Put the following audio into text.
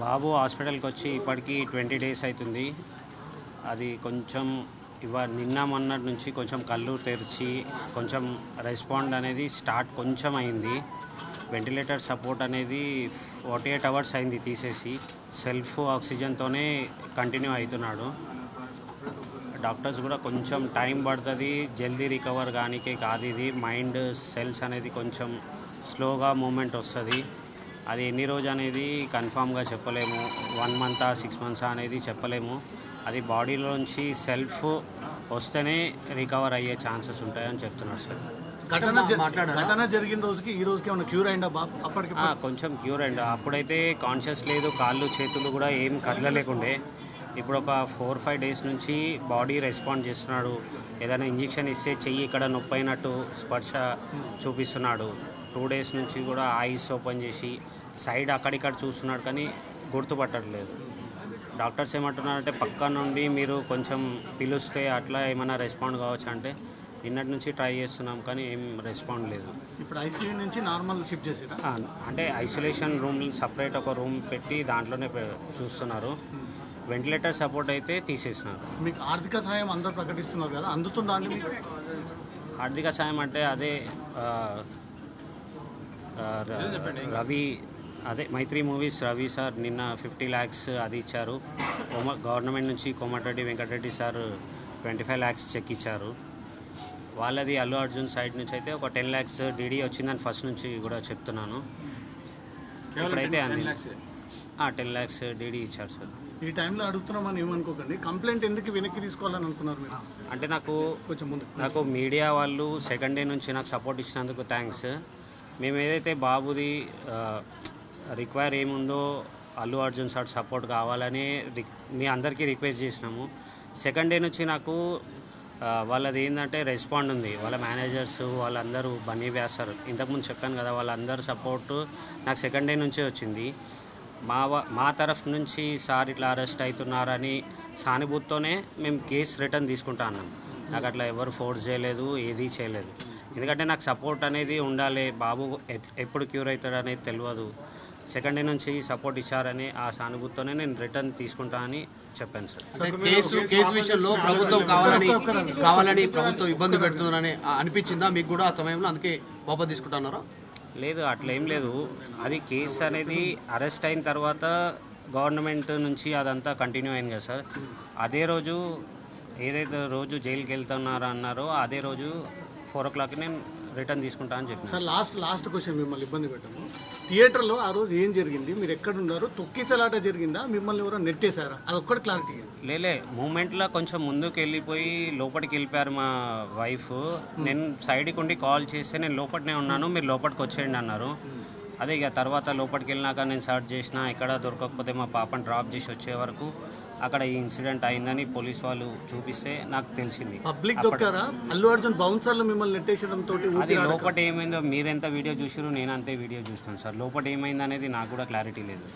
బాబు హాస్పిటల్కి వచ్చి ఇప్పటికీ 20 డేస్ అవుతుంది. అది కొంచెం నిన్న మొన్నటి నుంచి కొంచెం కళ్ళు తెరిచి కొంచెం రెస్పాండ్ అనేది స్టార్ట్ కొంచెం అయింది. వెంటిలేటర్ సపోర్ట్ అనేది 48 అవర్స్ అయింది తీసేసి, సెల్ఫ్ ఆక్సిజన్తోనే కంటిన్యూ అవుతున్నాడు. డాక్టర్స్ కూడా కొంచెం టైం పడుతుంది జల్దీ రికవర్ కానీకే కాదు. ఇది మైండ్ సెల్స్ అనేది కొంచెం స్లోగా మూమెంట్ వస్తుంది. అది ఎన్ని రోజు అనేది కన్ఫామ్గా చెప్పలేము. 1 మంత్ 6 మంత్స్ అనేది చెప్పలేము. అది బాడీలోంచి సెల్ఫ్ వస్తేనే రికవర్ అయ్యే ఛాన్సెస్ ఉంటాయని చెప్తున్నారు సార్. ఘటన జరిగిన రోజుకి ఈ రోజుకి ఏమైనా క్యూర్ అయిందా బాబు? అప్పటికి కొంచెం క్యూర్ అయిందా. అప్పుడైతే కాన్షియస్ లేదు, కాళ్ళు చేతులు కూడా ఏం కదలలేకుండే. ఇప్పుడు ఒక 4-5 డేస్ నుంచి బాడీ రెస్పాండ్ చేస్తున్నాడు. ఏదైనా ఇంజెక్షన్ ఇస్తే చెయ్యి ఇక్కడ నొప్పి అయినట్టు స్పర్శ చూపిస్తున్నాడు. 2 డేస్ నుంచి కూడా ఐస్ ఓపెన్ చేసి సైడ్ అక్కడిక్కడ చూస్తున్నాడు, కానీ గుర్తుపట్టట్లేదు. డాక్టర్స్ ఏమంటున్నారంటే పక్క నుండి మీరు కొంచెం పిలుస్తే అట్లా ఏమైనా రెస్పాండ్ కావచ్చు అంటే, నిన్నటి నుంచి ట్రై చేస్తున్నాం కానీ ఏం రెస్పాండ్ లేదు. ఇప్పుడు ఐసీయూ నుంచి నార్మల్ షిఫ్ట్ చేసిరా? అంటే ఐసోలేషన్ రూమ్ సపరేట్ ఒక రూమ్ పెట్టి దాంట్లోనే చూస్తున్నారు. వెంటిలేటర్ సపోర్ట్ అయితే తీసేసినారు. మీకు ఆర్థిక సాయం అందరూ ప్రకటిస్తున్నారు కదా, అందుతుందా అండి మీకు? ఆర్థిక సాయం అంటే అదే రవి, అదే మైత్రి మూవీస్ రవి సార్ నిన్న 50 lakhs అది ఇచ్చారు. గవర్నమెంట్ నుంచి Komatireddy Venkatareddy sir 25 lakhs cheque ఇచ్చారు. వాళ్ళది అల్లు అర్జున్ సైడ్ నుంచి అయితే ఒక 10 lakhs డీడీ వచ్చిందని ఫస్ట్ నుంచి కూడా చెప్తున్నాను. ఇప్పుడైతే 10 lakhs డీడీ ఇచ్చారు సార్. ఈ టైంలో అడుగుతున్నామని ఏమనుకోకండి, కంప్లైంట్ ఎందుకు వెనక్కి తీసుకోవాలని అనుకున్నారు మీరు? అంటే నాకు మీడియా వాళ్ళు సెకండ్ డే నుంచి నాకు సపోర్ట్ ఇచ్చినందుకు థ్యాంక్స్. మేము ఏదైతే బాబుది రిక్వైర్ ఏముందో అల్లు అర్జున్ సార్ సపోర్ట్ కావాలని మీ అందరికీ రిక్వెస్ట్ చేసినాము. సెకండ్ డే నుంచి నాకు వాళ్ళది ఏంటంటే రెస్పాండ్ ఉంది. వాళ్ళ మేనేజర్స్ వాళ్ళందరూ బన్నీ వ్యాసర్ ఇంతకుముందు చెప్పాను కదా, వాళ్ళందరూ సపోర్టు నాకు సెకండ్ డే నుంచే వచ్చింది. మా తరఫు నుంచి సార్ ఇట్లా అరెస్ట్ అవుతున్నారని సానుభూతితోనే మేము కేసు రిటర్న్ తీసుకుంటా అన్నాం. నాకు అట్లా ఎవరు ఫోర్స్ చేయలేదు, ఏదీ చేయలేదు. ఎందుకంటే నాకు సపోర్ట్ అనేది ఉండాలి. బాబు ఎప్పుడు క్యూర్ అవుతాడు అనేది తెలియదు. సెకండ్ డే నుంచి సపోర్ట్ ఇచ్చారని ఆ సానుభూతితోనే నేను రిటర్న్ తీసుకుంటా అని చెప్పాను సార్. కేసు విషయంలో ప్రభుత్వం కావాలని ప్రభుత్వం ఇబ్బంది పెడుతుందని అనిపించిందా మీకు కూడా ఆ సమయంలో? అందుకే వాపస్ తీసుకుంటున్నారా? లేదు, అట్లా ఏం లేదు. అది కేసు అనేది అరెస్ట్ అయిన తర్వాత గవర్నమెంట్ నుంచి అదంతా కంటిన్యూ అయింది కదా సార్. అదే రోజు ఏదైతే రోజు జైలుకి వెళ్తున్నారో అన్నారో అదే రోజు 4 o'clock నేను రిటర్న్ తీసుకుంటా అని చెప్పాను సార్. లాస్ట్ క్వశ్చన్, మిమ్మల్ని ఇబ్బంది పెట్టాము. థియేటర్లో ఆ రోజు ఏం జరిగింది? మీరు ఎక్కడున్నారు? తొక్కిసలాట జరిగిందా? మిమ్మల్ని ఎవరో నెట్టేశారా? అది ఒక్కటి క్లారిటీ. లేలే, మూమెంట్లో కొంచెం ముందుకు వెళ్ళిపోయి లోపలికి వెళ్ళిపోయారు మా వైఫ్. నేను సైడ్కి ఉండి కాల్ చేస్తే నేను లోపలనే ఉన్నాను, మీరు లోపలికి వచ్చేయండి అన్నారు. అదే ఇక తర్వాత లోపలికి వెళ్ళినాక నేను సర్చ్ చేసిన, ఎక్కడ దొరకకపోతే మా పాపని డ్రాప్ చేసి వచ్చే వరకు అక్కడ ఈ ఇన్సిడెంట్ అయిందని పోలీస్ వాళ్ళు చూపిస్తే నాకు తెలిసింది. పబ్లిక్ దొక్కారా? అల్లు అర్జున్ బౌన్సర్లు మిమ్మల్ని నెట్టేయడంతో అది లోపల ఏమైందో మీరెంత వీడియో చూసిరు, నేను అంతే వీడియో చూసినాను సార్. లోపల ఏమైంది అనేది నాకు కూడా క్లారిటీ లేదు.